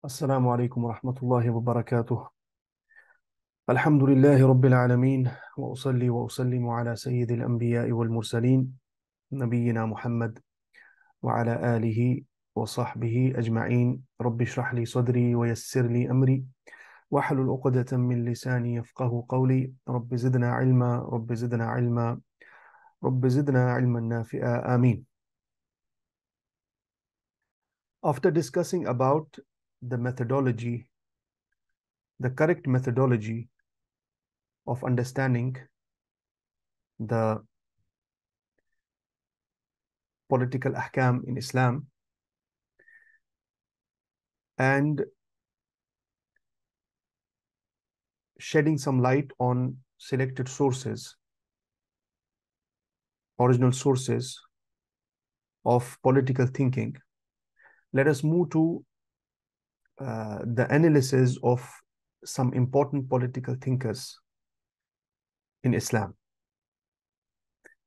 السلام عليكم ورحمة الله وبركاته. الحمد لله رب العالمين، وأصلي وأسلم على سيد الأنبياء والمرسلين نبينا محمد وعلى آله وصحبه أجمعين. رب اشرح لي صدري ويسر لي أمري واحلل عقدة من لساني يفقه قولي. رب زدنا علما، رب زدنا علما، رب زدنا علما نافعا. آمين. After discussing about the methodology, the correct methodology of understanding the political ahkam in Islam, and shedding some light on selected sources, original sources of political thinking, let us move to the analysis of some important political thinkers in Islam.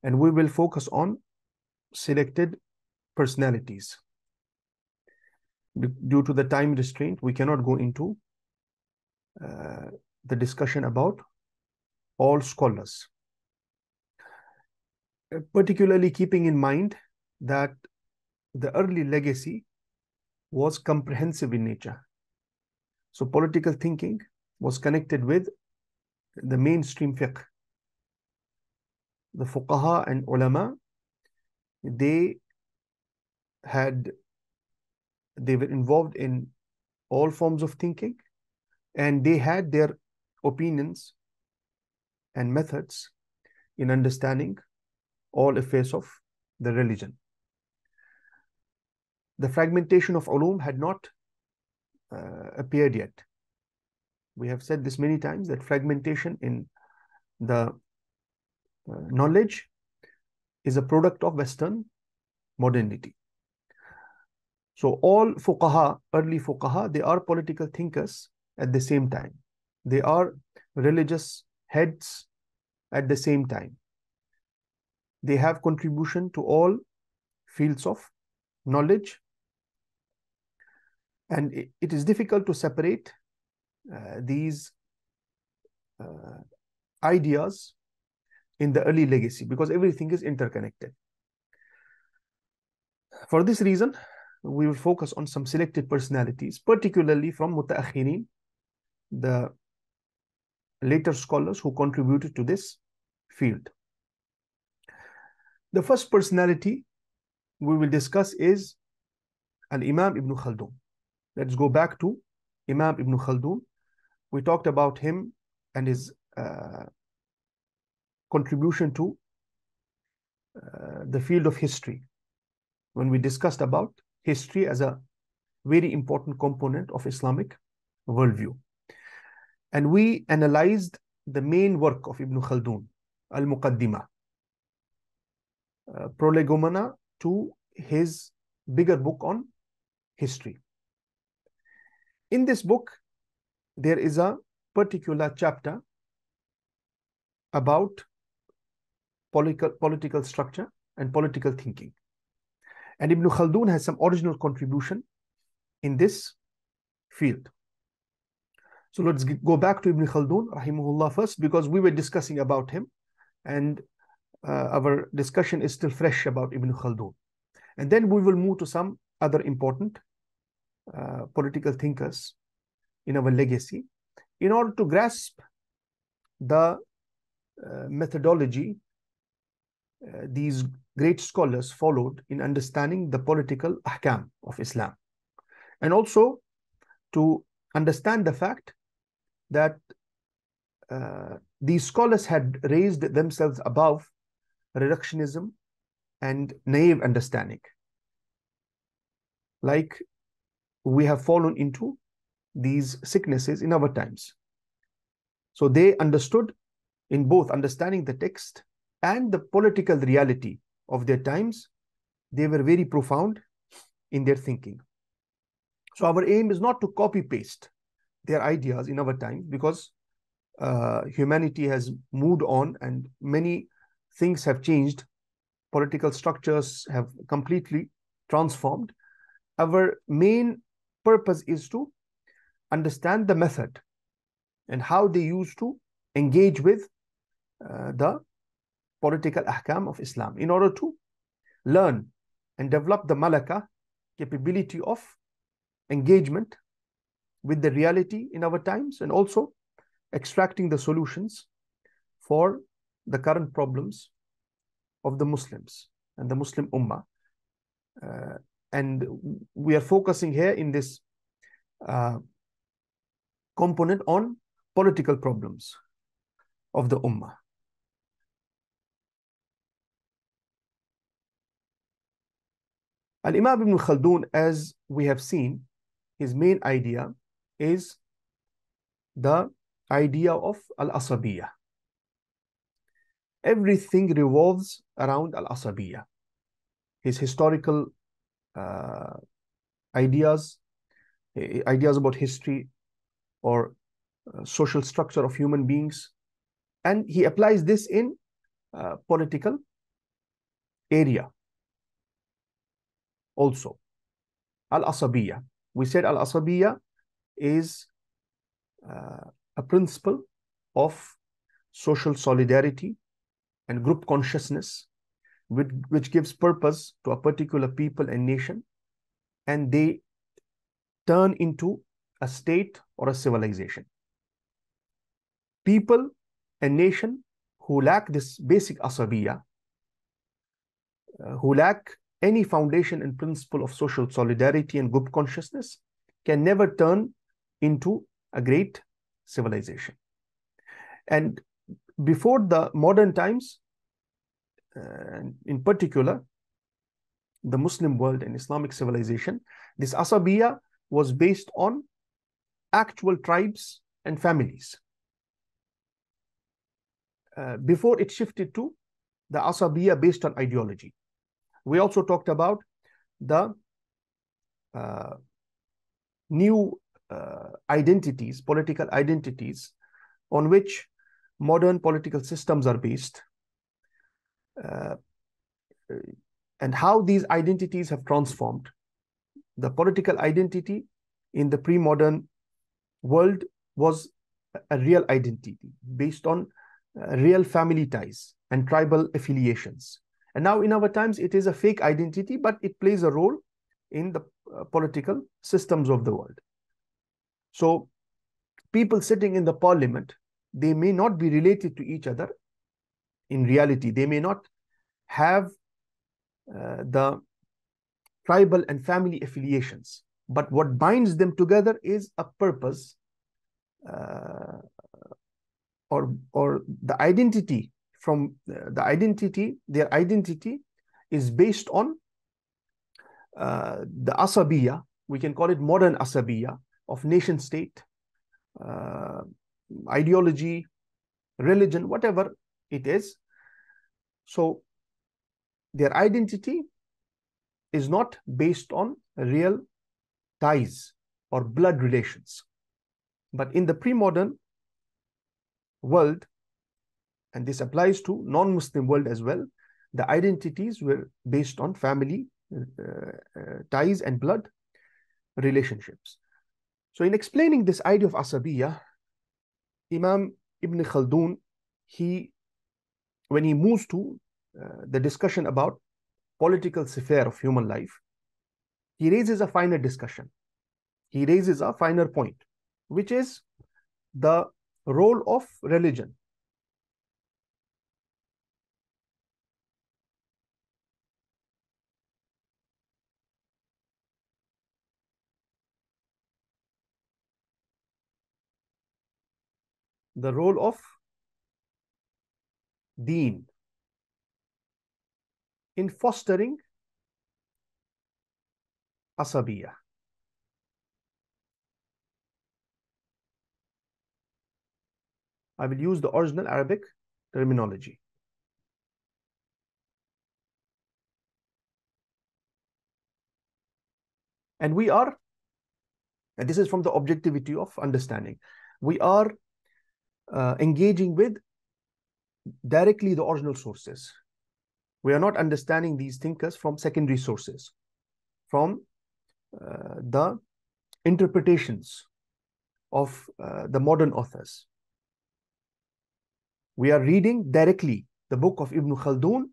And we will focus on selected personalities. Due to the time restraint, we cannot go into the discussion about all scholars, particularly keeping in mind that the early legacy was comprehensive in nature. So political thinking was connected with the mainstream fiqh. The fuqaha and ulama, they were involved in all forms of thinking, and they had their opinions and methods in understanding all affairs of the religion. The fragmentation of ulum had not appeared yet. We have said this many times, that fragmentation in the knowledge is a product of Western modernity. So all fuqaha, early fuqaha, they are political thinkers at the same time. They are religious heads at the same time. They have contribution to all fields of knowledge, and it is difficult to separate these ideas in the early legacy, because everything is interconnected. For this reason, we will focus on some selected personalities, particularly from mutaakhirin, the later scholars who contributed to this field. The first personality we will discuss is Al-Imam Ibn Khaldun. Let's go back to Imam Ibn Khaldun. We talked about him and his contribution to the field of history when we discussed about history as a very important component of Islamic worldview. And we analyzed the main work of Ibn Khaldun, Al-Muqaddimah, prolegomena to his bigger book on history. In this book, there is a particular chapter about political structure and political thinking. And Ibn Khaldun has some original contribution in this field. So let's go back to Ibn Khaldun, rahimahullah, first, because we were discussing about him, and our discussion is still fresh about Ibn Khaldun. And then we will move to some other important political thinkers in our legacy, in order to grasp the methodology these great scholars followed in understanding the political ahkam of Islam, and also to understand the fact that these scholars had raised themselves above reductionism and naive understanding, like we have fallen into these sicknesses in our times. So they understood, in both understanding the text and the political reality of their times, they were very profound in their thinking. So our aim is not to copy paste their ideas in our time, because humanity has moved on and many things have changed. Political structures have completely transformed. Our main purpose is to understand the method and how they used to engage with the political ahkam of Islam in order to learn and develop the malaka, capability of engagement with the reality in our times, and also extracting the solutions for the current problems of the Muslims and the Muslim Ummah. And we are focusing here in this component on political problems of the Ummah. Al-Imam Ibn Khaldun, as we have seen, his main idea is the idea of al-asabiyah. Everything revolves around al-asabiyah. His historical ideas about history or social structure of human beings, and he applies this in political area also. Al-asabiyah. We said al-asabiyah is a principle of social solidarity and group consciousness, which gives purpose to a particular people and nation, and they turn into a state or a civilization. People and nation who lack this basic asabiyah, who lack any foundation and principle of social solidarity and group consciousness, can never turn into a great civilization. And before the modern times, in particular, the Muslim world and Islamic civilization, this asabiyah was based on actual tribes and families. Before it shifted to the asabiyah based on ideology. We also talked about the new identities, political identities, on which modern political systems are based, and how these identities have transformed. The political identity in the pre-modern world was a real identity based on real family ties and tribal affiliations. And now in our times, it is a fake identity, but it plays a role in the political systems of the world. So people sitting in the parliament, they may not be related to each other in reality. They may not have the tribal and family affiliations, but what binds them together is a purpose, or the identity. From the identity, their identity is based on the asabiyah. We can call it modern asabiyah of nation state, ideology, religion, whatever it is. So their identity is not based on real ties or blood relations. But in the pre-modern world, and this applies to non-Muslim world as well, the identities were based on family ties and blood relationships. So in explaining this idea of asabiyah, Imam Ibn Khaldun, when he moves to the discussion about political sphere of human life, he raises a finer discussion. He raises a finer point, which is the role of religion. The role of Deen in fostering asabiyah. I will use the original Arabic terminology. And this is from the objectivity of understanding, we are engaging with directly the original sources. We are not understanding these thinkers from secondary sources, from the interpretations of the modern authors. We are reading directly the book of Ibn Khaldun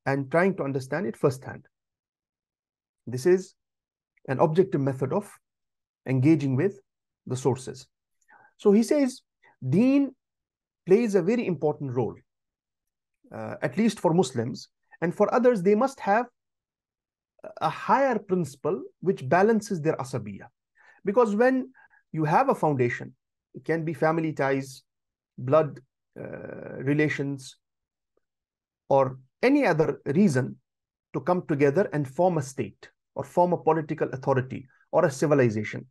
and trying to understand it firsthand. This is an objective method of engaging with the sources. So he says, Deen plays a very important role, at least for Muslims, and for others, they must have a higher principle which balances their asabiyah. Because when you have a foundation, it can be family ties, blood relations, or any other reason to come together and form a state or form a political authority or a civilization.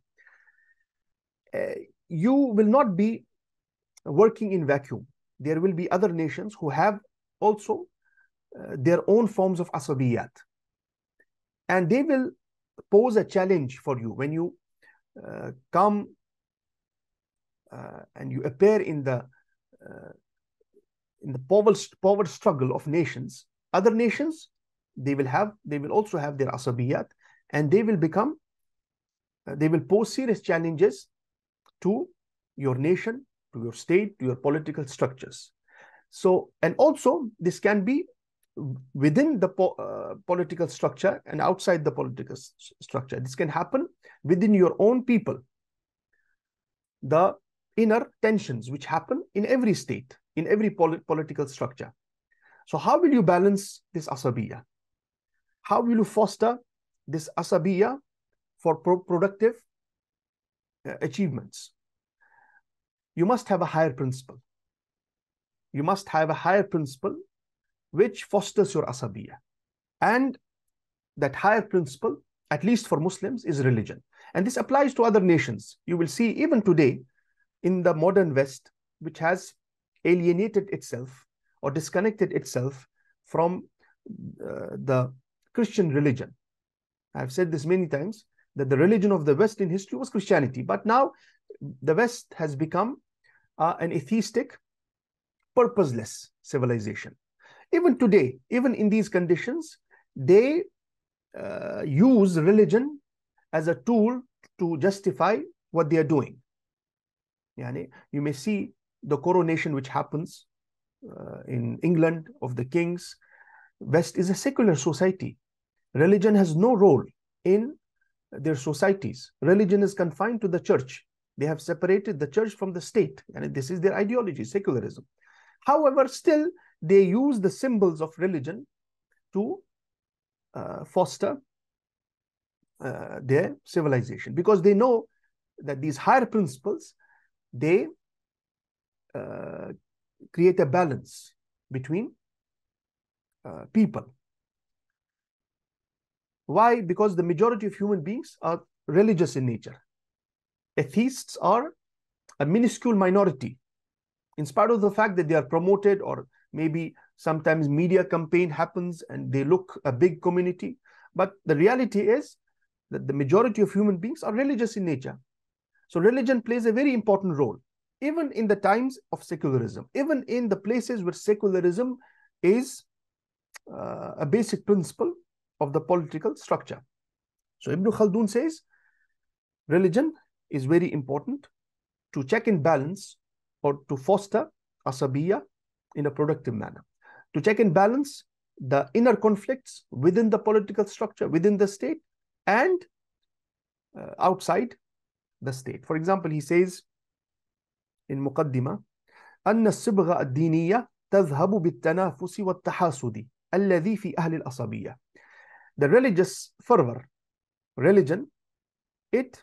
You will not be working in vacuum. There will be other nations who have also their own forms of asabiyat. And they will pose a challenge for you when you come and you appear in the power struggle of nations. Other nations, they will also have their asabiyat, and they will pose serious challenges to your nation, to your state, to your political structures. So, and also this can be within the political structure and outside the political structure. This can happen within your own people. The inner tensions which happen in every state, in every political structure. So how will you balance this asabiyah? How will you foster this asabiyah for productive achievements? You must have a higher principle. You must have a higher principle which fosters your asabiyah. And that higher principle, at least for Muslims, is religion. And this applies to other nations. You will see even today in the modern West, which has alienated itself or disconnected itself from the Christian religion. I've said this many times, that the religion of the West in history was Christianity. But now the West has become an atheistic, purposeless civilization. Even today, even in these conditions, they use religion as a tool to justify what they are doing. You may see the coronation which happens in England of the kings. West is a secular society. Religion has no role in their societies. Religion is confined to the church. They have separated the church from the state, and this is their ideology, secularism. However, still they use the symbols of religion to foster their civilization, because they know that these higher principles, they create a balance between people. Why? Because the majority of human beings are religious in nature. Atheists are a minuscule minority, in spite of the fact that they are promoted, or maybe sometimes media campaign happens and they look a big community. But the reality is that the majority of human beings are religious in nature. So religion plays a very important role, even in the times of secularism, even in the places where secularism is a basic principle of the political structure. So Ibn Khaldun says religion is very important to check and balance, or to foster asabiyah in a productive manner, to check and balance the inner conflicts within the political structure, within the state, and outside the state. For example, he says in Muqaddimah, أن الصبغة الدينية تذهب بالتنافس والتحاسد الذي في أهل الأصابية. The religious fervor, religion, it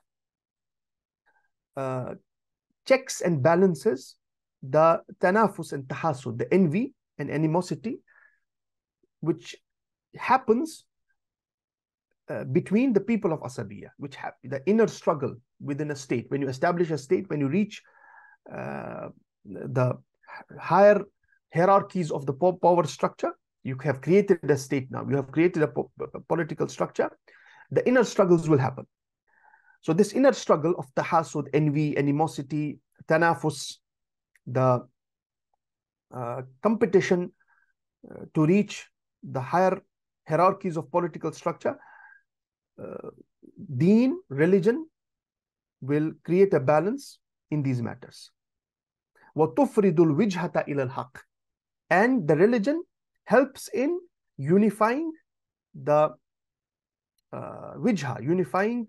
checks and balances the tanafus and tahasud, the envy and animosity, which happens between the people of Asabiyya, which have the inner struggle within a state. When you establish a state, when you reach the higher hierarchies of the power structure, you have created a state now, you have created a political structure, the inner struggles will happen. So this inner struggle of tahasud, envy, animosity, tanafus, the competition to reach the higher hierarchies of political structure, Deen, religion, will create a balance in these matters. وَتُفْرِدُ الْوِجْهَةَ إِلَى الْحَقِّ. And the religion helps in unifying the wijha, unifying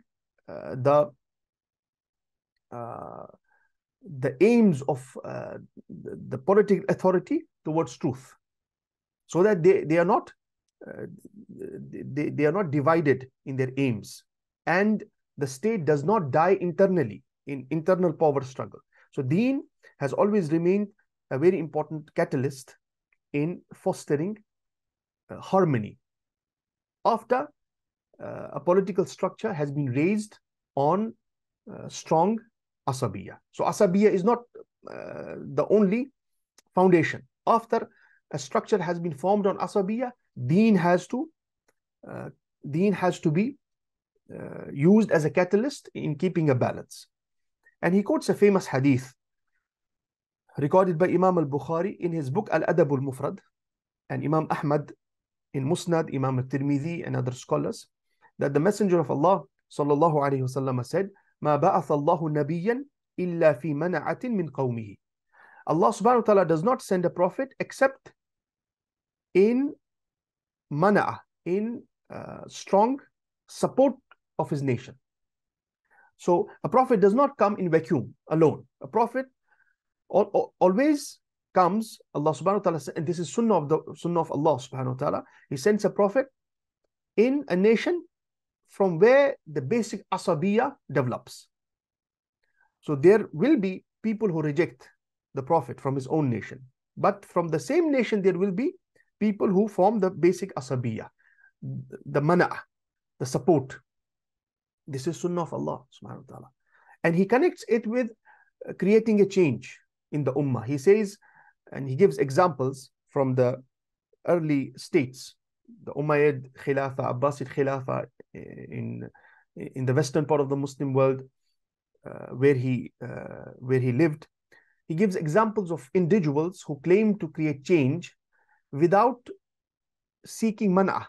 the aims of the political authority towards truth, so that they are not they are not divided in their aims, and the state does not die internally in internal power struggle. So Deen has always remained a very important catalyst in fostering harmony after a political structure has been raised on strong asabiyya. So asabiyya is not the only foundation. After a structure has been formed on asabiyya, Deen has to be used as a catalyst in keeping a balance. And he quotes a famous hadith recorded by Imam al-Bukhari in his book Al-Adab al-Mufrad, and Imam Ahmad in Musnad, Imam al-Tirmidhi and other scholars, that the Messenger of Allah sallallahu alayhi wasallam said, "Ma ba'atha Allahu nabiyyan illa fi mana'atin min qawmihi." Allah subhanahu wa ta'ala does not send a prophet except in mana'a, in strong support of his nation. So a prophet does not come in vacuum alone. A prophet always comes, Allah subhanahu wa ta'ala, and this is sunnah of Allah subhanahu wa ta'ala, he sends a prophet in a nation from where the basic asabiyya develops. So there will be people who reject the prophet from his own nation, but from the same nation there will be people who form the basic asabiyya, the mana', the support. This is sunnah of Allah subhanahu wa ta'ala. And he connects it with creating a change in the ummah. He says, and he gives examples from the early states, the Umayyad Khilafah, Abbasid Khilafah in the western part of the Muslim world, where he lived. He gives examples of individuals who claim to create change without seeking man'a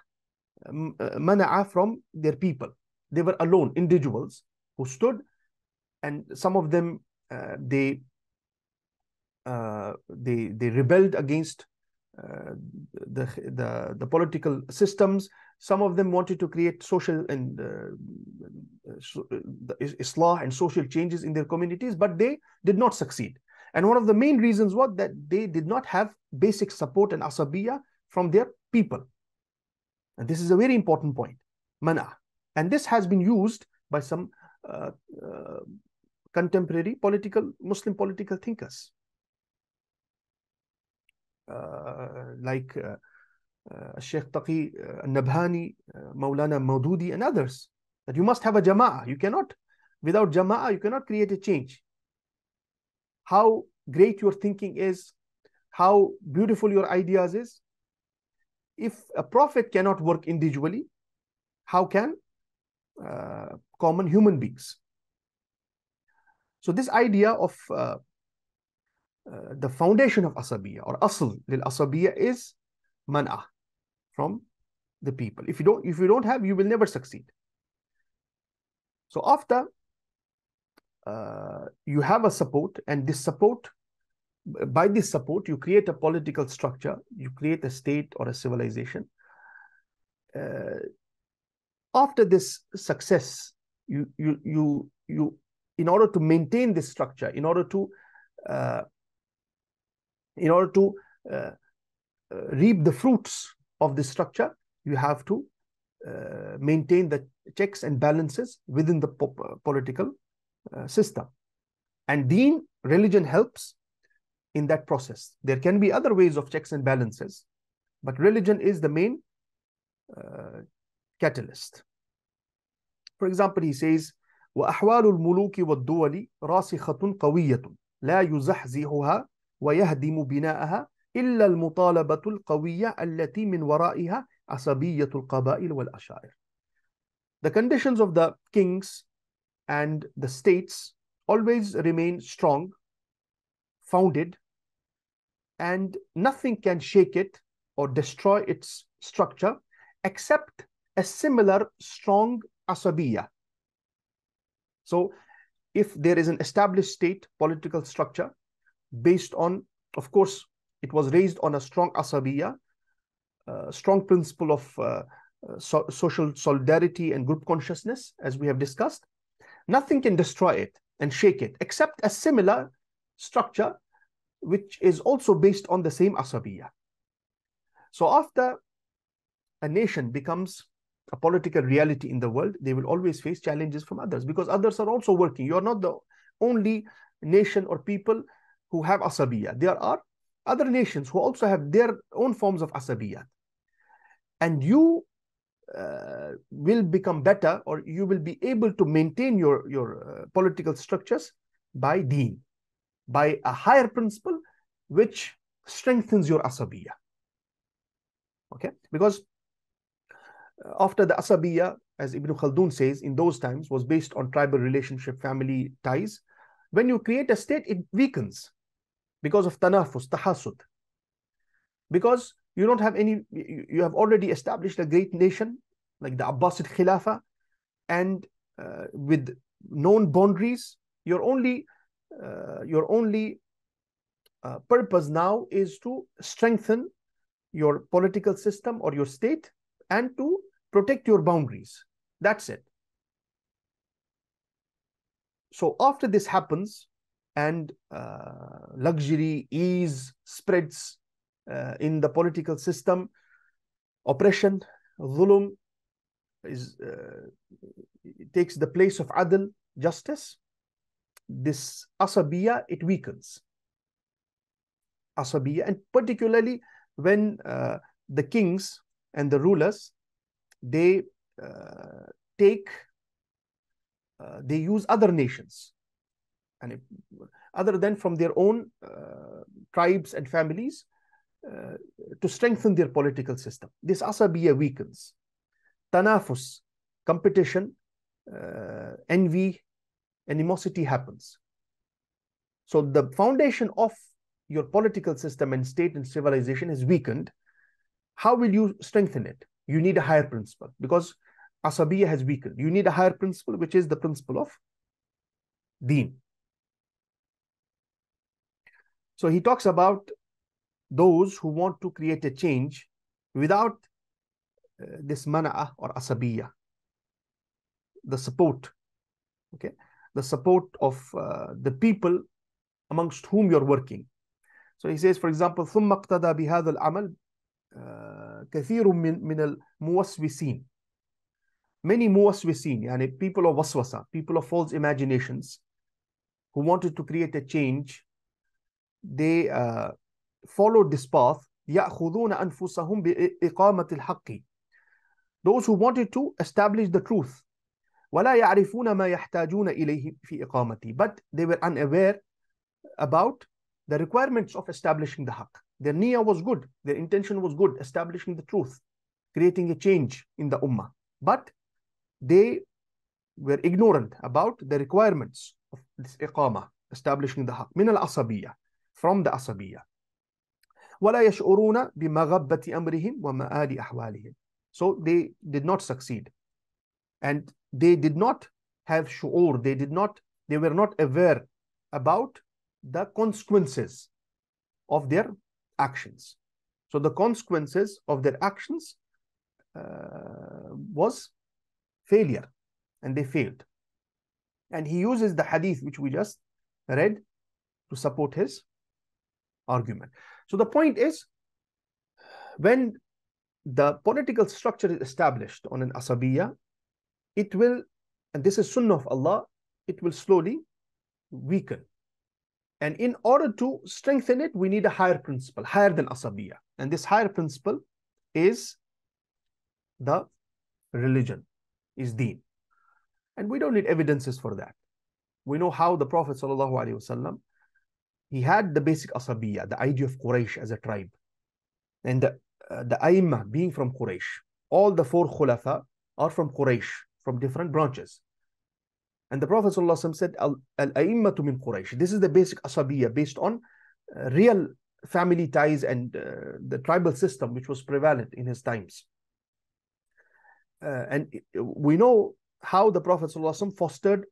from their people. They were alone, individuals who stood, and some of them they rebelled against the political systems. Some of them wanted to create social and islah and social changes in their communities, but they did not succeed. And one of the main reasons was that they did not have basic support and asabiyya from their people. And this is a very important point, mana'. And this has been used by some contemporary Muslim political thinkers, like Sheikh Taqi al-Nabhani, Maulana Maududi and others, that you must have a jama'ah. You cannot, without jama'ah, you cannot create a change. How great your thinking is, how beautiful your ideas is. If a prophet cannot work individually, how can common human beings? So this idea of the foundation of asabiyya or asl lil asabiyya is man'a from the people. If you don't have, you will never succeed. So after you have a support, and this support, by this support, you create a political structure, you create a state or a civilization. After this success, you in order to maintain this structure, in order to reap the fruits of this structure, you have to maintain the checks and balances within the political system. And Deen, religion, helps in that process. There can be other ways of checks and balances, but religion is the main catalyst. For example, he says, وَأَحْوَالُ الْمُلُوكِ وَالدُّوَلِ رَاسِخَةٌ قَوِيَّةٌ لَا يُزَحْزِحُهَا وَيَهْدِمُ بِنَاءَهَا إِلَّا الْمُطَالَبَةُ الْقَوِيَّةُ الَّتِي مِنْ وَرَائِهَا عَصَبِيَّةُ الْقَبَائِلِ وَالْأَشَائِرِ. The conditions of the kings and the states always remain strong, founded, and nothing can shake it or destroy its structure except a similar strong asabiyya. So if there is an established state political structure based on, of course, it was raised on a strong asabiyya, strong principle of social solidarity and group consciousness, as we have discussed, nothing can destroy it and shake it except a similar structure which is also based on the same asabiyya. So after a nation becomes a political reality in the world, they will always face challenges from others, because others are also working. You are not the only nation or people who have asabiyya. There are other nations who also have their own forms of asabiyya. And you will become better, or you will be able to maintain your political structures by Deen, by a higher principle which strengthens your asabiyya. Okay, because after the asabiyya, as Ibn Khaldun says, in those times was based on tribal relationship, family ties. When you create a state, it weakens because of tanafus, tahasud. Because you don't have any, you have already established a great nation like the Abbasid Khilafah, and with known boundaries, your only purpose now is to strengthen your political system or your state and to protect your boundaries. That's it. So after this happens and luxury, ease spreads in the political system, oppression, dhulm takes the place of adl, justice, this asabiyya, it weakens. Asabiyya, and particularly when the kings and the rulers, they use other nations, and other than from their own tribes and families, to strengthen their political system. This asabiyya weakens. Tanafus, competition, envy, animosity happens. So the foundation of your political system and state and civilization is weakened. How will you strengthen it? You need a higher principle, because asabiyya has weakened. You need a higher principle, which is the principle of Deen. So he talks about those who want to create a change without this mana'ah or asabiyya, the support, okay, the support of the people amongst whom you're working. So he says, for example, ثم اقتدى بهذا العمل كثير من الموسوسين. Many muwaswisin, yani people of waswasa, people of false imaginations, who wanted to create a change, they followed this path. يأخذون أنفسهم بإقامة الحق. Those who wanted to establish the truth. ولا يعرفون ما يحتاجون إليه في إقامته. But they were unaware about the requirements of establishing the haqq. Their niyyah was good, their intention was good, establishing the truth, creating a change in the ummah. But they were ignorant about the requirements of this iqamah, establishing the haqq, min al-asabiyya, from the asabiyya. وَلَا يَشْعُرُونَ بِمَغَبَّةِ أَمْرِهِمْ وَمَآلِ أَحْوَالِهِمْ. So they did not succeed. And they did not have shu'ur, they were not aware about the consequences of their actions. So the consequences of their actions was failure, and they failed. And he uses the hadith which we just read to support his argument. So the point is, when the political structure is established on an asabiyya, it will, and this is sunnah of Allah, it will slowly weaken. And in order to strengthen it, we need a higher principle, higher than asabiyya. And this higher principle is the religion, is Deen. And we don't need evidences for that. We know how the Prophet ﷺ, he had the basic asabiyya, the idea of Quraysh as a tribe. And the A'immah being from Quraysh. All the four khulafa are from Quraysh, from different branches. And the Prophet ﷺ said, Al-A'immatu min Quraysh. This is the basic asabiyya based on real family ties and the tribal system which was prevalent in his times. And we know how the Prophet ﷺ fostered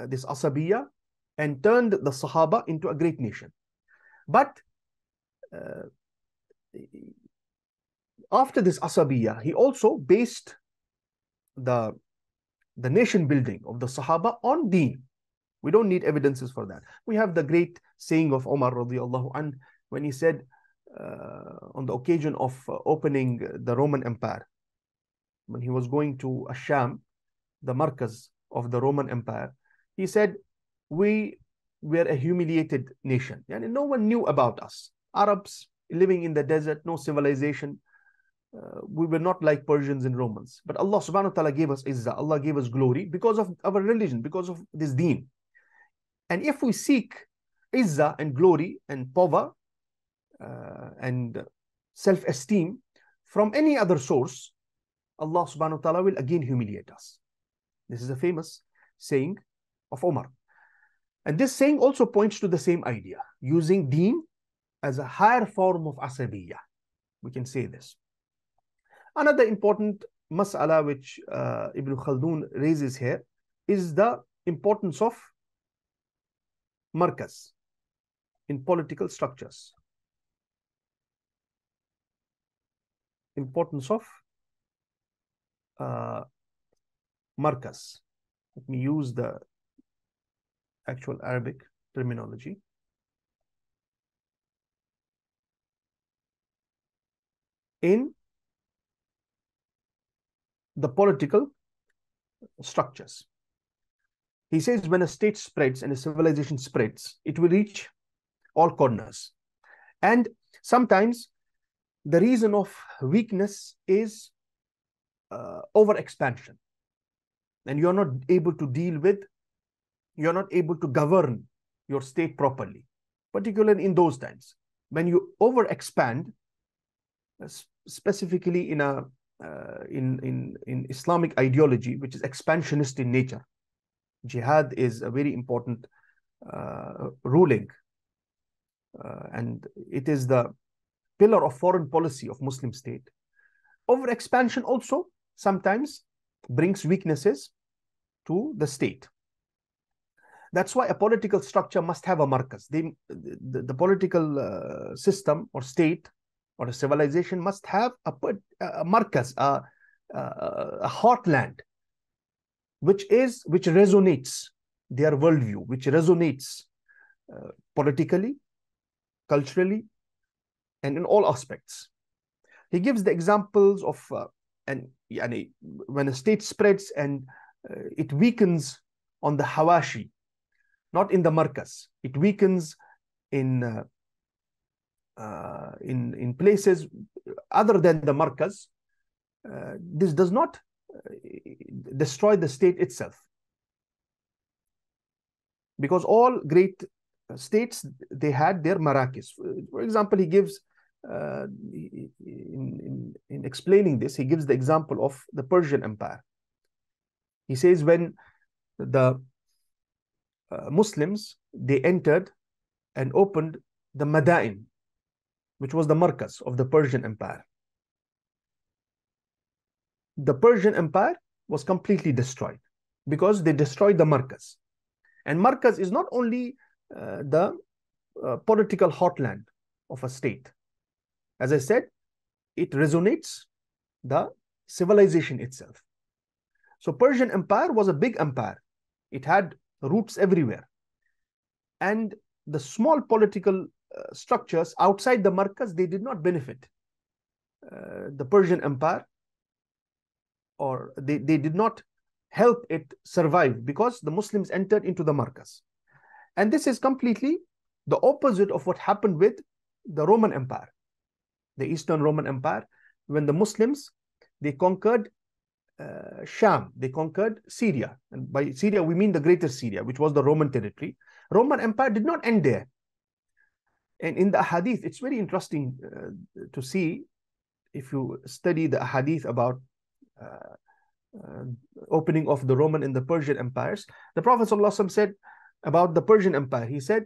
this asabiyya and turned the Sahaba into a great nation. But after this asabiyya, he also based the nation building of the Sahaba on Deen. We don't need evidences for that. We have the great saying of Umar radiallahu anh when he said on the occasion of opening the Roman Empire, when he was going to Asham, the Markaz of the Roman Empire, he said, we were a humiliated nation. And no one knew about us. Arabs living in the desert, no civilization. We were not like Persians and Romans. But Allah subhanahu wa ta'ala gave us izzah. Allah gave us glory because of our religion, because of this deen. And if we seek izzah and glory and power and self-esteem from any other source, Allah subhanahu wa ta'ala will again humiliate us. This is a famous saying of Umar. And this saying also points to the same idea, using deen as a higher form of asabiyya. We can say this. Another important mas'ala which Ibn Khaldun raises here is the importance of markaz in political structures. Importance of markaz. Let me use the actual Arabic terminology. In the political structures. He says when a state spreads and a civilization spreads, it will reach all corners. And sometimes the reason of weakness is overexpansion. And you're not able to deal with, you're not able to govern your state properly, particularly in those times. When you overexpand, specifically in a in Islamic ideology, which is expansionist in nature, jihad is a very important ruling, and it is the pillar of foreign policy of Muslim state. Overexpansion also sometimes brings weaknesses to the state. That's why a political structure must have a markaz. The political system or state or a civilization must have a markaz, a heartland, which resonates their worldview, which resonates politically, culturally, and in all aspects. He gives the examples of when a state spreads and it weakens on the hawashi, not in the markaz. It weakens in places other than the markaz. This does not destroy the state itself, because all great states, they had their marakis. For example, he gives in explaining this, he gives the example of the Persian Empire. He says when the Muslims, they entered and opened the Madain, which was the markaz of the Persian Empire. The Persian Empire was completely destroyed because they destroyed the markaz. And markaz is not only the political heartland of a state. As I said, it resonates the civilization itself. So Persian Empire was a big empire. It had roots everywhere. And the small political structures outside the markaz, they did not benefit the Persian Empire, or they did not help it survive because the Muslims entered into the markaz. And this is completely the opposite of what happened with the Roman Empire, the Eastern Roman Empire. When the Muslims, they conquered Sham, they conquered Syria. And by Syria, we mean the greater Syria, which was the Roman territory. Roman Empire did not end there. And in the hadith, it's very interesting to see, if you study the hadith about opening of the Roman and the Persian empires, the Prophet ﷺ said about the Persian Empire, he said,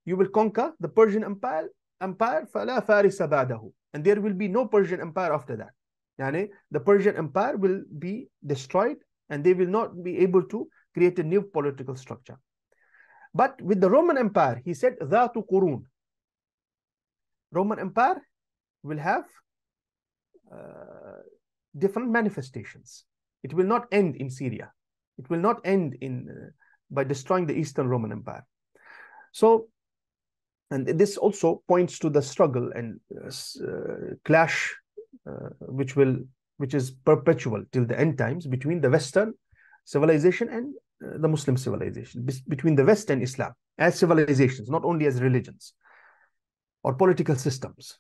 you will conquer the Persian Empire, فَلَا فَارِسَ بَعْدَهُ, and there will be no Persian Empire after that. Yani, the Persian Empire will be destroyed and they will not be able to create a new political structure. But with the Roman Empire, he said, ذات قرون. Roman Empire will have different manifestations. It will not end in Syria. It will not end by destroying the Eastern Roman Empire. So, and this also points to the struggle and clash which is perpetual till the end times between the Western civilization and the Muslim civilization, between the West and Islam as civilizations, not only as religions or political systems.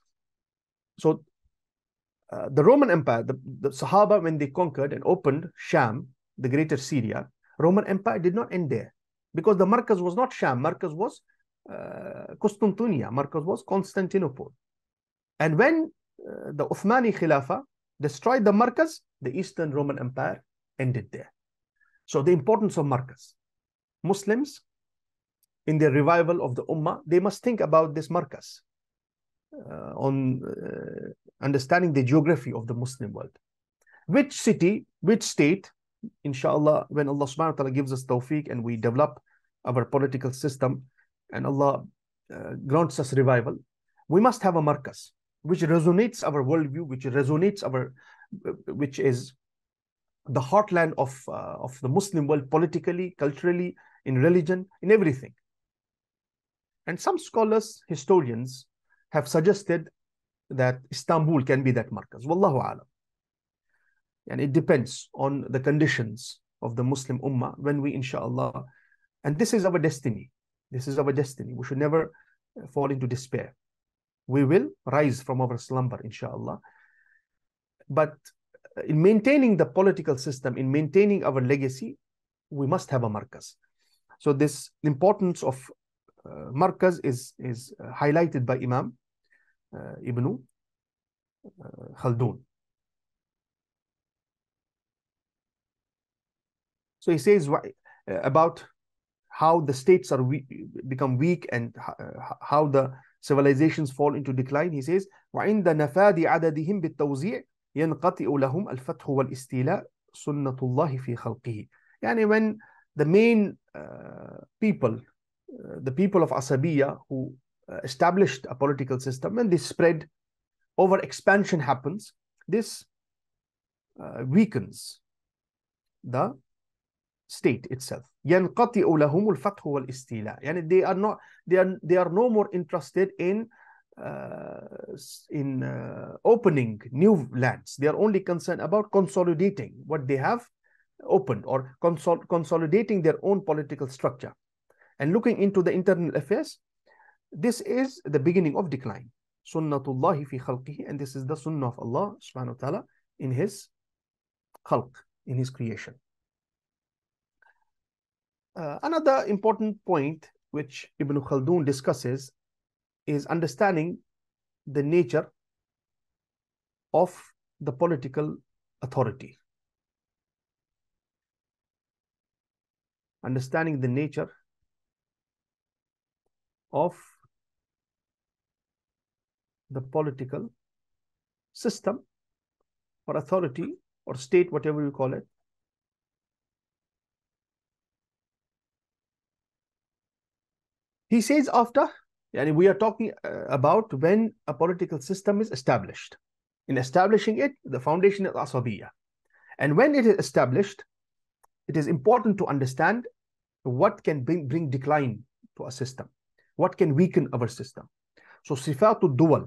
So the Roman Empire, the Sahaba, when they conquered and opened Sham, the greater Syria, Roman Empire did not end there, because the Markaz was not Sham, Markaz was Constantinople, Markaz was Constantinople. And when the Uthmani Khilafah destroyed the Markaz, the Eastern Roman Empire ended there. So the importance of Markaz. Muslims, in their revival of the Ummah, they must think about this Markaz on understanding the geography of the Muslim world. Which city, which state, inshallah, when Allah subhanahu wa ta'ala gives us tawfiq and we develop our political system and Allah grants us revival, we must have a Markaz which resonates our worldview, which is the heartland of the Muslim world, politically, culturally, in religion, in everything. And some scholars, historians, have suggested that Istanbul can be that Markaz. Wallahu alam. And it depends on the conditions of the Muslim Ummah when we, inshallah, and this is our destiny. This is our destiny. We should never fall into despair. We will rise from our slumber, inshallah. But in maintaining the political system, in maintaining our legacy, we must have a Markaz. So this importance of Markaz is highlighted by Imam Ibn Khaldun. So he says about how the states are become weak and how the civilizations fall into decline. He says, وَعِنْدَ نَفَادِ عَدَدِهِمْ بِالتَّوْزِيعِ يَنْقَطِعُ لَهُمْ الْفَتْحُ وَالْإِسْتِيلَاءُ سُنَّةُ اللَّهِ فِي خَلْقِهِ. Yani when the main people, the people of Asabiyya who established a political system, when this spread, over expansion happens, this weakens the state itself. يَنْقَطِعُ لَهُمُ الْفَتْحُ وَالْإِسْتِيلَاءُ. Yani they are no more interested in opening new lands. They are only concerned about consolidating what they have opened, or consolidating their own political structure and looking into the internal affairs. This is the beginning of decline. Sunnatullahi fi khalqihi, and this is the sunnah of Allah subhanahu wa ta'ala in his khalq, in his creation. Another important point which Ibn Khaldun discusses is understanding the nature of the political authority. Understanding the nature of the political system or authority or state, whatever you call it. He says after, and we are talking about when a political system is established. In establishing it, the foundation is Asabiyya. And when it is established, it is important to understand what can bring decline to a system, what can weaken our system. So sifatul duwal,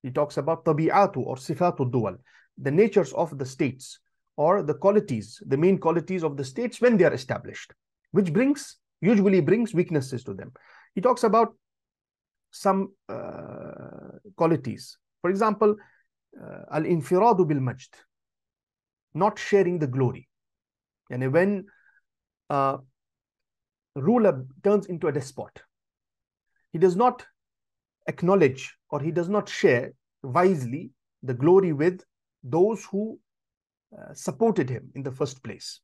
he talks about tabi'atu or sifatul duwal, the natures of the states or the qualities, the main qualities of the states when they are established, which usually brings weaknesses to them. He talks about some qualities. For example, al-infiradu bil-majd, not sharing the glory. And when a ruler turns into a despot, he does not acknowledge or he does not share wisely the glory with those who supported him in the first place.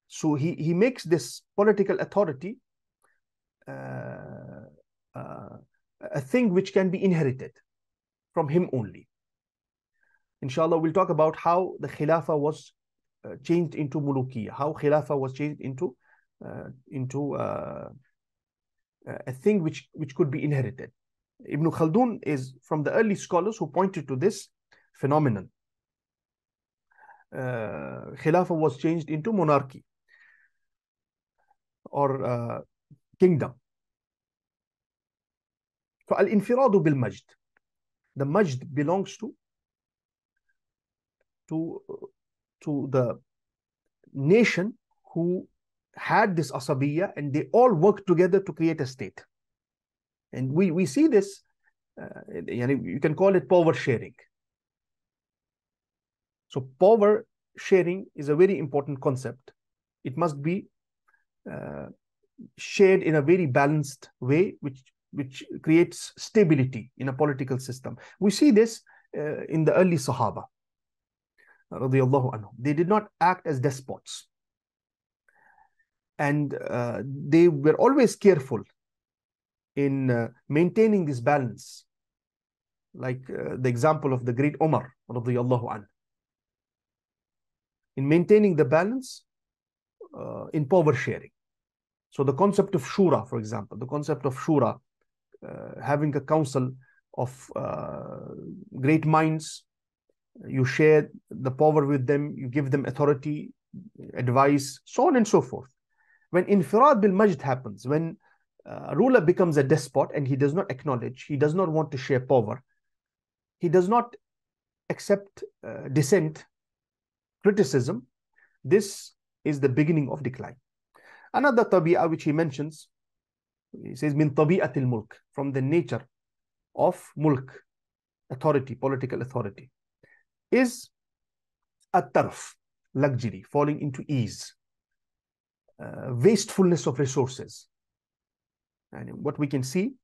So he makes this political authority a thing which can be inherited from him only. Inshallah, we'll talk about how the Khilafah was changed into Mulukiyya, how Khilafah was changed into into a thing which could be inherited. Ibn Khaldun is from the early scholars who pointed to this phenomenon. Khilafah was changed into monarchy or kingdom. So al-infiradu bil majd. The majd belongs to the nation who had this asabiyya, and they all worked together to create a state. And we see this, you can call it power sharing. So power sharing is a very important concept. It must be shared in a very balanced way, which creates stability in a political system. We see this in the early Sahaba, radiyallahu anhum. They did not act as despots. And they were always careful in maintaining this balance. Like the example of the great Umar, radiyallahu anhu. In maintaining the balance in power sharing. So the concept of shura, for example, the concept of shura, having a council of great minds, you share the power with them, you give them authority, advice, so on and so forth. When infirad bil majd happens, when a ruler becomes a despot and he does not acknowledge, he does not want to share power, he does not accept dissent, criticism, this is the beginning of decline. Another tabi'ah which he mentions, he says, min tabi'atil mulk, from the nature of mulk, authority, political authority, is at-tarf, luxury, falling into ease, wastefulness of resources. And what we can see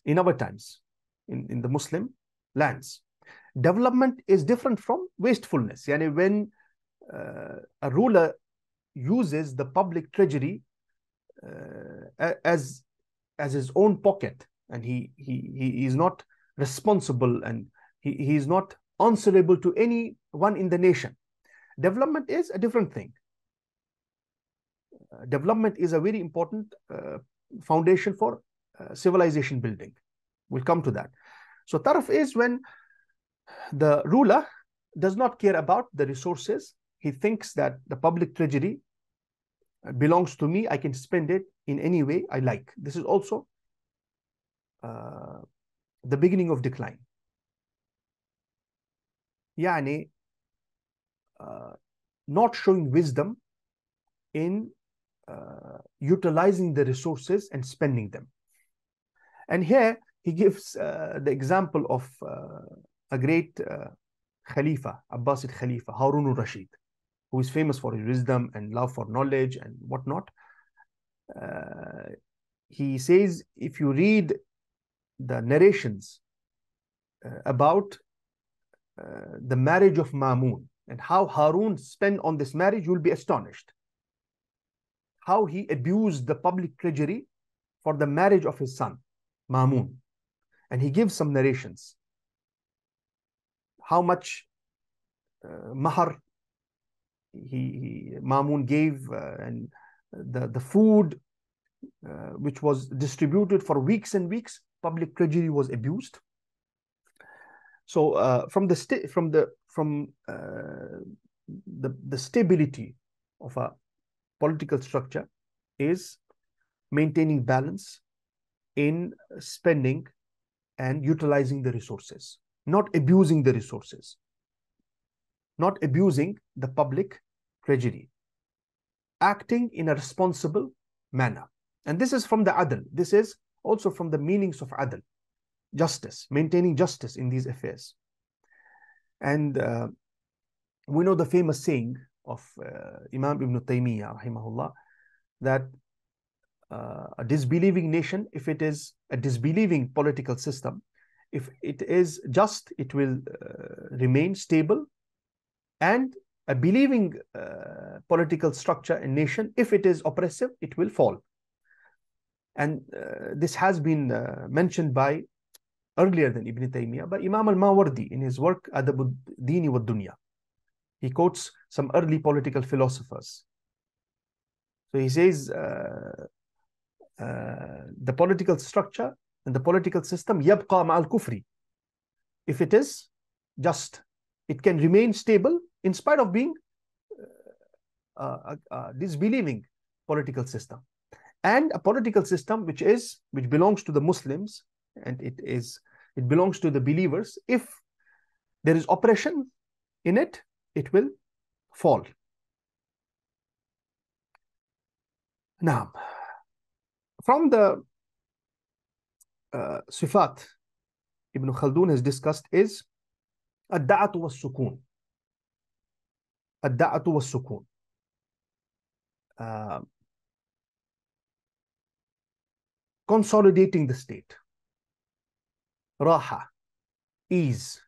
in our times, in the Muslim lands, development is different from wastefulness. Yani when a ruler uses the public treasury as his own pocket, and he is not responsible, and he is not answerable to anyone in the nation. Development is a different thing. Development is a very important foundation for civilization building. We'll come to that. So taraf is when the ruler does not care about the resources. He thinks that the public treasury belongs to me. I can spend it in any way I like. This is also the beginning of decline. Yani, not showing wisdom in utilizing the resources and spending them. And here he gives the example of a great Khalifa, Abbasid Khalifa, Harun al-Rashid, who is famous for his wisdom and love for knowledge and whatnot. He says, if you read the narrations about the marriage of Mamun and how Harun spent on this marriage, you'll be astonished. How he abused the public treasury for the marriage of his son, Mamun. And he gives some narrations. How much mahar Mamun gave, and the food which was distributed for weeks and weeks, public treasury was abused. So from the stability of a political structure is maintaining balance in spending and utilizing the resources, not abusing the resources, not abusing the public treasury, acting in a responsible manner. And this is from the adl. This is also from the meanings of adl, justice, maintaining justice in these affairs. And we know the famous saying of Imam Ibn Taymiyyah, rahimahullah, that a disbelieving nation, if it is a disbelieving political system, if it is just, it will remain stable, and a believing political structure and nation, if it is oppressive, it will fall. And this has been mentioned by, earlier than Ibn Taymiyyah, by Imam al-Mawardi in his work Adab Deen wa Dunya. He quotes some early political philosophers. So he says the political structure and the political system يبقى مع الكفر. If it is just, it can remain stable in spite of being disbelieving political system. And a political system which belongs to the Muslims, and it belongs to the believers, if there is oppression in it, it will fall. Now, from the sifat Ibn Khaldun has discussed is الدعة والسكون. الدعة والسكون. Consolidating the state. Raha, ease,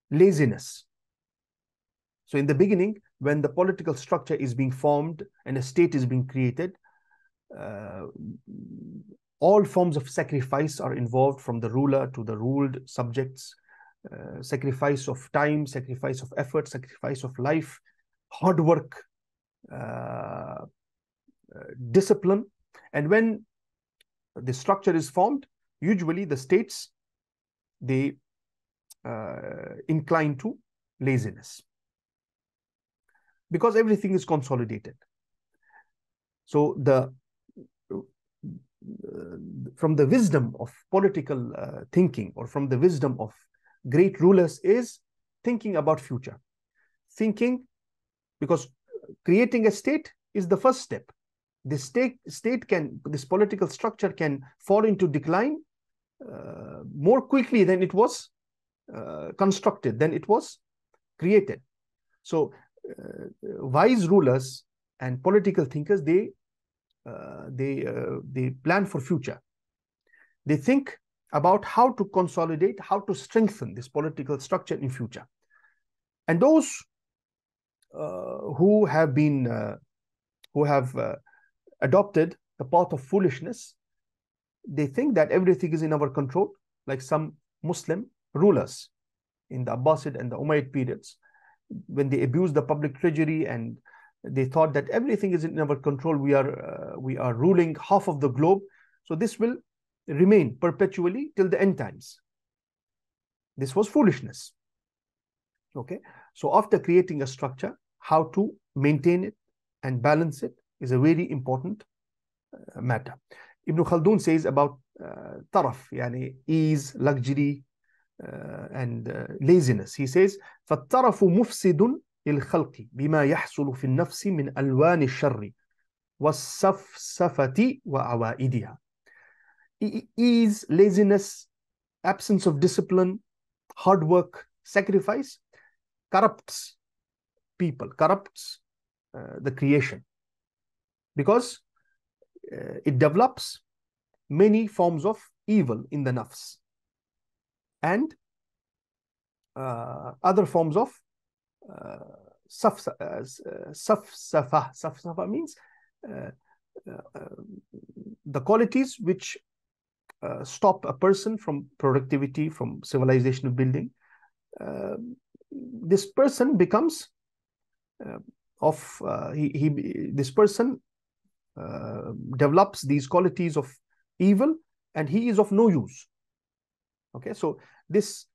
laziness. So in the beginning, when the political structure is being formed and a state is being created, all forms of sacrifice are involved, from the ruler to the ruled subjects, sacrifice of time, sacrifice of effort, sacrifice of life, hard work, discipline. And when the structure is formed, usually the states, they incline to laziness because everything is consolidated. So from the wisdom of political thinking, or from the wisdom of great rulers, is thinking about future. Thinking, because creating a state is the first step. This political structure can fall into decline more quickly than it was constructed, than it was created. So wise rulers and political thinkers, they plan for future. They think about how to consolidate, how to strengthen this political structure in future. And those who have adopted the path of foolishness, they think that everything is in our control, like some Muslim rulers in the Abbasid and the Umayyad periods, when they abused the public treasury and they thought that everything is in our control, we are ruling half of the globe, so this will remain perpetually till the end times. This was foolishness. Okay, so after creating a structure, how to maintain it and balance it is a very important matter. Ibn Khaldun says about taraf, yani ease, luxury, and laziness. He says, فَالتَّرَفُ مُفْسِدٌ لِلْخَلْقِ بِمَا يَحْصُلُ فِي النَّفْسِ مِنْ أَلْوَانِ الشَّرِّ وَالسَّفْسَفَةِ وَعَوَائِدِهَا. Ease, laziness, absence of discipline, hard work, sacrifice corrupts people, corrupts the creation, because it develops many forms of evil in the nafs and other forms of safsafa. Safsafa means the qualities which stop a person from productivity, from civilizational building. This person becomes this person develops these qualities of evil, and he is of no use. Okay, so this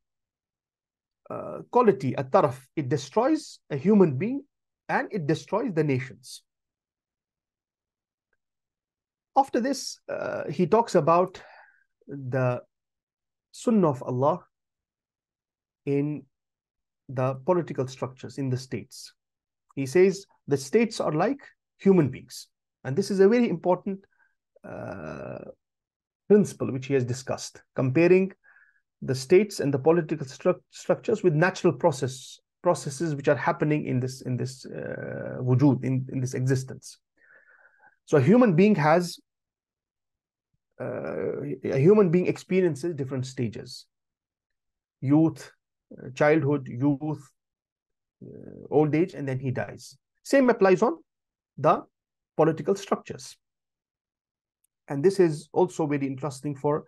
quality, at-taraf, it destroys a human being and it destroys the nations. After this, he talks about the sunnah of Allah in the political structures in the states. He says the states are like human beings, and this is a very important principle which he has discussed, comparing the states and the political structures with natural processes which are happening in this wujud, in this existence. So a human being experiences different stages: youth, childhood, youth, old age, and then he dies. Same applies on the political structures. And this is also very interesting for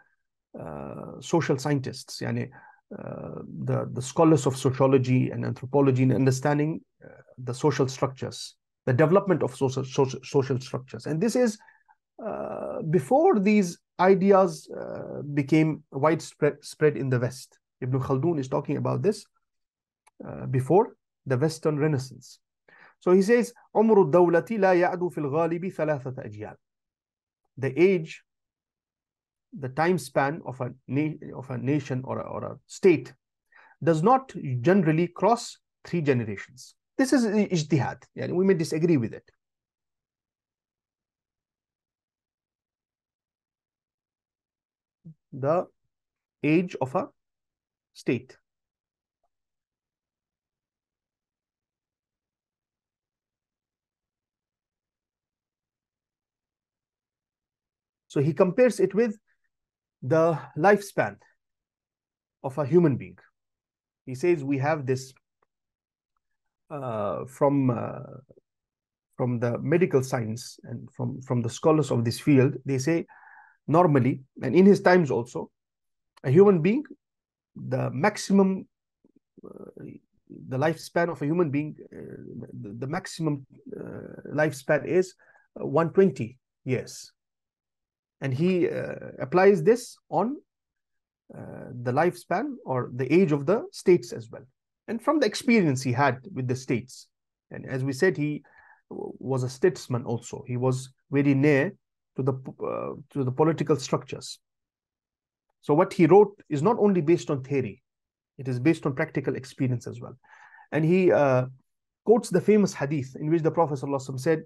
social scientists, yani, the scholars of sociology and anthropology, in understanding the social structures the development of social structures. And this is before these ideas became widespread in the West. Ibn Khaldun is talking about this before the Western Renaissance. So he says, عمر الدولة لا يعدو في الغالب ثلاثة أجيال. The age, the time span of a nation or a state does not generally cross 3 generations. This is ijtihad. Yeah, we may disagree with it. The age of a state. So he compares it with the lifespan of a human being. He says we have this from the medical science and from the scholars of this field. They say normally, and in his times also, a human being, the maximum, the lifespan of a human being, the maximum lifespan is 120 years. And he applies this on the lifespan or the age of the states as well. And from the experience he had with the states. And as we said, he was a statesman also. He was very near to the political structures. So what he wrote is not only based on theory, it is based on practical experience as well. And he quotes the famous hadith in which the Prophet ﷺ said,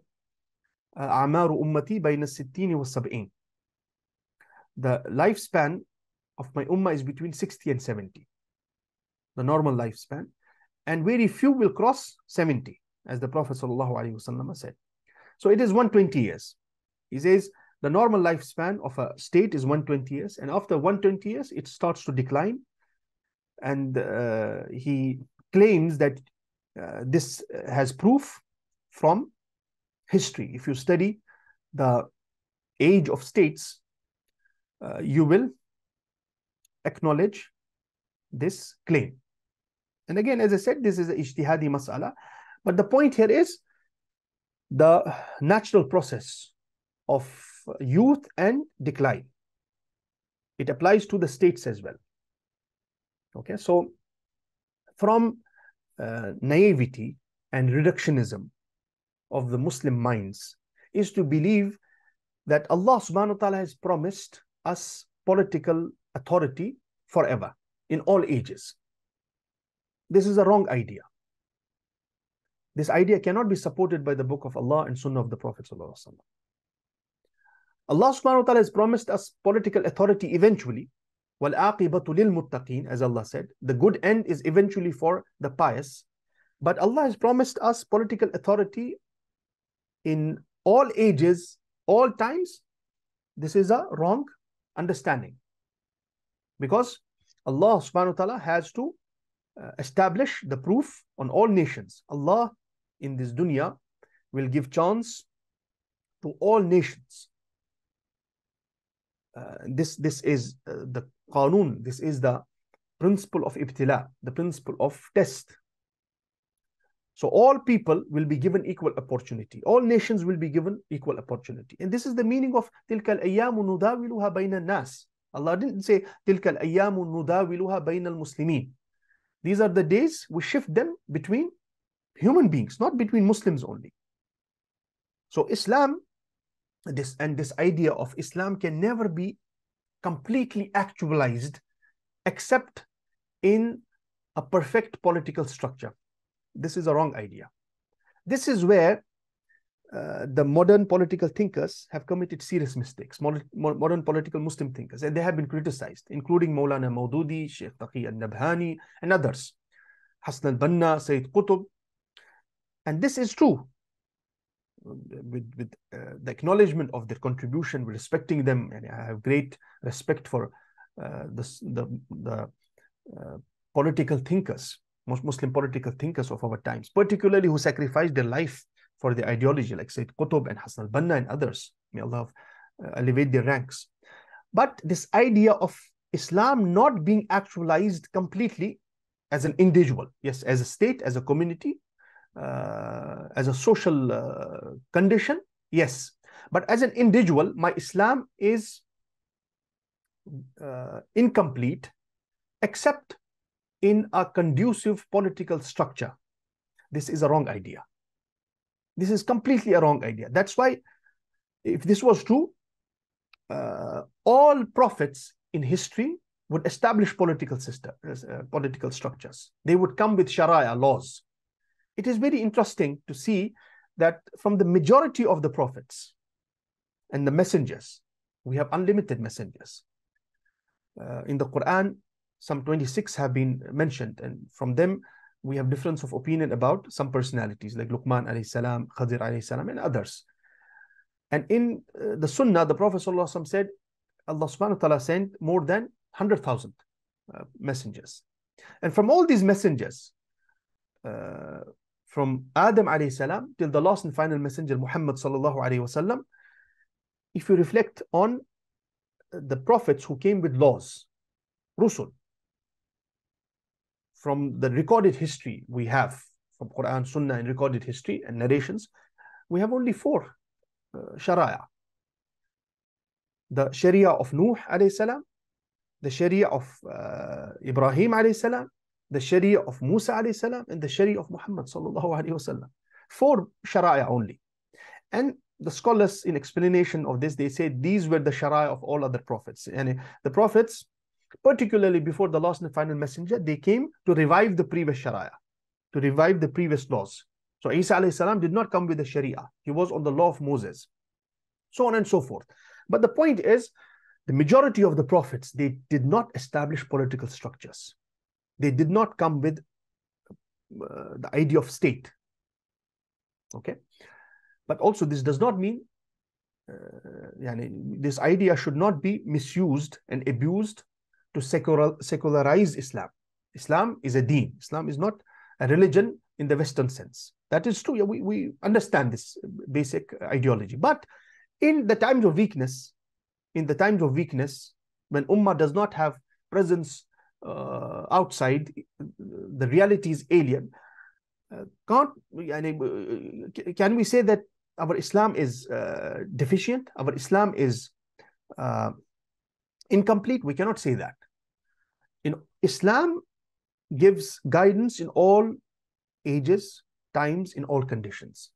أعمار أمتي بين الستين والسبعين. The lifespan of my ummah is between 60 and 70, the normal lifespan, and very few will cross 70, as the Prophet ﷺ said. So it is 120 years. He says the normal lifespan of a state is 120 years, and after 120 years, it starts to decline. And he claims that this has proof from history. If you study the age of states, you will acknowledge this claim. And again, as I said, this is a ijtihadi mas'ala. But the point here is the natural process of youth and decline. It applies to the states as well. Okay, so from naivety and reductionism of the Muslim minds is to believe that Allah subhanahu wa ta'ala has promised us political authority forever, in all ages. This is a wrong idea. This idea cannot be supported by the book of Allah and Sunnah of the Prophet ﷺ. Allah subhanahu wa ta'ala has promised us political authority eventually. وَالْعَاقِبَةُ لِلْمُتَّقِينَ, as Allah said, the good end is eventually for the pious. But Allah has promised us political authority in all ages, all times. This is a wrong understanding, because Allah subhanahu wa ta'ala has to establish the proof on all nations. Allah in this dunya will give chance to all nations. This is the qanun, this is the principle of ibtila, the principle of test. So all people will be given equal opportunity. All nations will be given equal opportunity. And this is the meaning of تِلْكَ الْأَيَّامُ نُدَاوِلُهَا بَيْنَ النَّاسِ. Allah didn't say تِلْكَ الْأَيَّامُ نُدَاوِلُهَا بَيْنَ الْمُسْلِمِينَ. These are the days, we shift them between human beings, not between Muslims only. So Islam, this idea of Islam can never be completely actualized except in a perfect political structure. This is a wrong idea. This is where the modern political thinkers have committed serious mistakes, modern political Muslim thinkers, and they have been criticized, including Maulana Maududi, Sheikh Taqi al-Nabhani, and others, Hassan al-Banna, Sayyid Qutb. And this is true. With the acknowledgement of their contribution, we're respecting them, and I have great respect for the political thinkers, most Muslim political thinkers of our times, particularly who sacrificed their life for the ideology, like Sayyid Qutb and Hassan al-Banna and others. May Allah elevate their ranks. But this idea of Islam not being actualized completely as an individual, yes, as a state, as a community, as a social condition, yes. But as an individual, my Islam is incomplete except in a conducive political structure. This is a wrong idea. This is completely a wrong idea. That's why, if this was true, all prophets in history would establish political structures. They would come with sharia laws. It is very interesting to see that from the majority of the prophets and the messengers, we have unlimited messengers. In the Quran, some 26 have been mentioned, and from them we have difference of opinion about some personalities like Luqman alayhi salam, Khadir alayhi salam, and others. And in the Sunnah, the Prophet ﷺ said, Allah subhanahu wa ta'ala sent more than 100,000 messengers. And from all these messengers, from Adam alayhi salam till the last and final messenger, Muhammad sallallahu alayhi wasallam, if you reflect on the prophets who came with laws, Rusul, from the recorded history we have from Quran, Sunnah, and recorded history and narrations, we have only 4 sharia. The Sharia of Nuh alayhi salam, the Sharia of Ibrahim alayhi salam, the Sharia of Musa alayhi salam, and the Sharia of Muhammad sallallahu alayhi wasallam. 4 sharia only. And the scholars, in explanation of this, they say these were the sharia of all other prophets. And the prophets, particularly before the last and final messenger, they came to revive the previous sharia, to revive the previous laws. So Isa alayhi salam did not come with the sharia. He was on the law of Moses, so on and so forth. But the point is, the majority of the prophets, they did not establish political structures. They did not come with the idea of state. Okay? But also, this does not mean this idea should not be misused and abused to secularize Islam. Islam is a deen. Islam is not a religion in the Western sense. That is true. Yeah, we understand this basic ideology. But in the times of weakness, when Ummah does not have presence outside, the reality is alien. Can we say that our Islam is deficient? Our Islam is incomplete? We cannot say that. Islam gives guidance in all ages, times, in all conditions.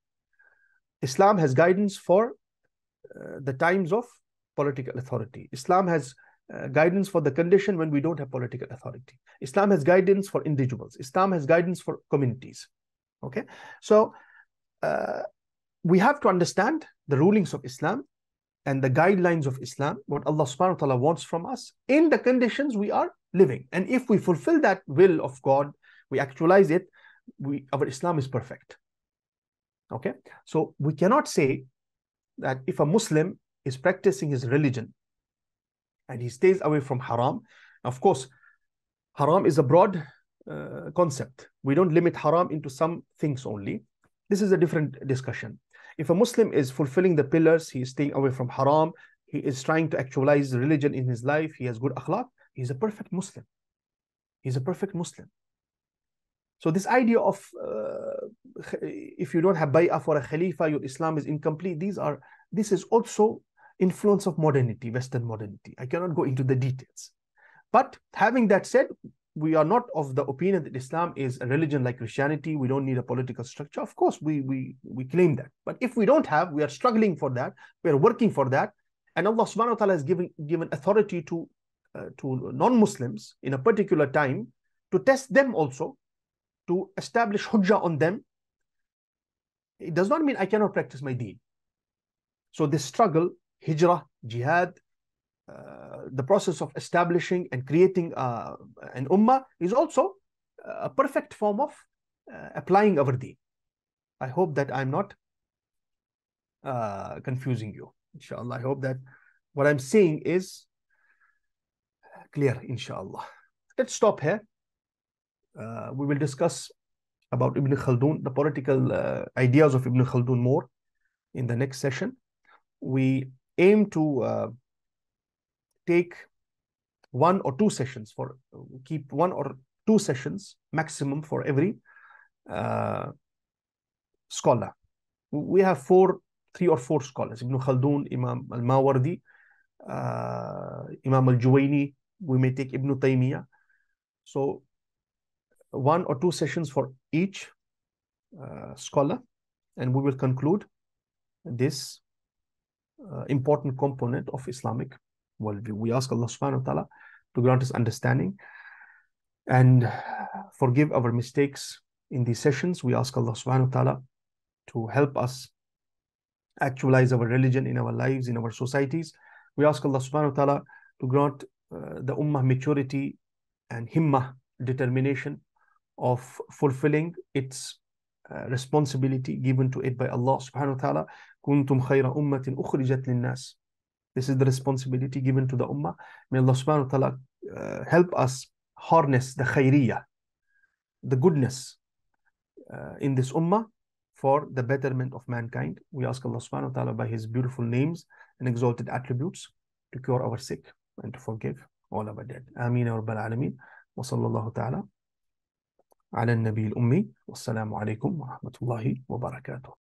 Islam has guidance for the times of political authority. Islam has guidance for the condition when we don't have political authority. Islam has guidance for individuals. Islam has guidance for communities. Okay, so we have to understand the rulings of Islam and the guidelines of Islam, what Allah subhanahu wa ta'ala wants from us in the conditions we are living. And if we fulfill that will of God, we actualize it, our Islam is perfect. Okay, so we cannot say that if a Muslim is practicing his religion and he stays away from haram, of course, haram is a broad concept. We don't limit haram into some things only. This is a different discussion. If a Muslim is fulfilling the pillars, he is staying away from haram, he is trying to actualize religion in his life, he has good akhlaq, he's a perfect Muslim. He's a perfect Muslim. So this idea of if you don't have bay'ah for a khalifa, your Islam is incomplete, this is also influence of modernity, Western modernity. I cannot go into the details. But having that said, we are not of the opinion that Islam is a religion like Christianity. We don't need a political structure. Of course, we claim that. But if we don't have, we are struggling for that. We are working for that. And Allah subhanahu wa ta'ala has given authority to non-Muslims in a particular time to test them also, to establish hujjah on them. It does not mean I cannot practice my deen. So this struggle, hijrah, jihad, the process of establishing and creating an ummah is also a perfect form of applying our deen. I hope that I'm not confusing you, inshallah. I hope that what I'm saying is clear, inshallah. Let's stop here. We will discuss about Ibn Khaldun, the political ideas of Ibn Khaldun more in the next session. We aim to take 1 or 2 sessions keep 1 or 2 sessions maximum for every scholar. We have three or four scholars: Ibn Khaldun, Imam al-Mawardi, Imam al-Juwayni. We may take Ibn Taymiyyah. So 1 or 2 sessions for each scholar, and we will conclude this important component of Islamic worldview. We ask Allah subhanahu wa ta'ala to grant us understanding and forgive our mistakes in these sessions. We ask Allah subhanahu wa ta'ala to help us actualize our religion in our lives, in our societies. We ask Allah subhanahu wa ta'ala to grant the ummah maturity and himmah, determination of fulfilling its responsibility given to it by Allah subhanahu wa ta'ala. Kuntum khayra ummatin ukhrijat linnas. This is the responsibility given to the ummah. May Allah subhanahu wa ta'ala help us harness the khayriyyah, the goodness in this ummah for the betterment of mankind. We ask Allah subhanahu wa ta'ala by His beautiful names and exalted attributes to cure our sick and to forgive all our dead. Ameen ya Rabbal Alameen. Wa sallallahu ta'ala ala nabi al-ummi. Wassalamu alaikum wa rahmatullahi wa barakatuh.